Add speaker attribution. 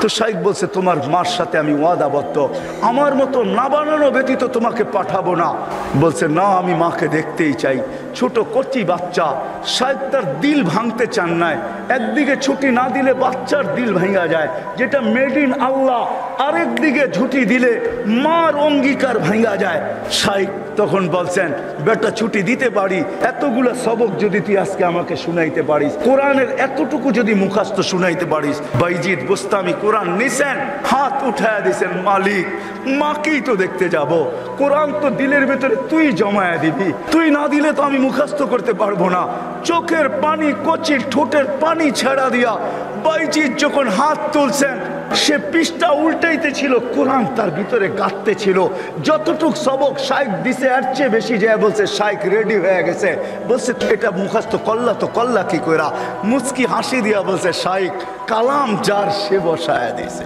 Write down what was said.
Speaker 1: তো শাইখ বলছে, তোমার মার সাথে আমি ওয়াদাবদ্ধ, আমার মতো না বানানো ব্যতীত তোমাকে পাঠাবো না। বলছে, না, আমি মাকে দেখতেই চাই। ছোট কচি বাচ্চা, শাইখ তার দিল ভাঙতে চান নাই। একদিকে ছুটি না দিলে বাচ্চার দিল ভাঙা যায়, যেটা মেড ইন আল্লাহ। আরেকদিকে ছুটি দিলে মার অঙ্গীকার ভাঙা যায়। শাইখ তখন বলছেন, বেটা ছুটি দিতে পারি, এতগুলো সবক যদি তুই আজকে আমাকে শুনাইতে পারিস, কোরআনের এতটুকু যদি মুখস্থ শুনাইতে পারিস। বাইজিদ বুস্তামি কোরআন নিছেন, হাত উঠায়া দিছেন, মালিক মাকেই তো দেখতে যাব, কোরআন তো দিলের ভেতরে তুই জমায়া দিবি, তুই না দিলে তো আমি মুখস্থ করতে পারবো না। চোখের পানি, কচির ঠোঁটের পানি ছেড়া দিয়া বাইজিদ যখন হাত তুলছেন, সে পৃষ্ঠা উল্টাইতে ছিল, কোরআন তার ভিতরে গাঁথতে ছিল। যতটুক সবক শাইখ দিছে এর চেয়ে বেশি যায় বলছে, শাইখ রেডি হয়ে গেছে। বলছে, এটা মুখস্থ করলা তো করলা কি কইরা? মুচকি হাসি দিয়া বলছে, শাইখ কালাম যার সে বসায়া দিছে।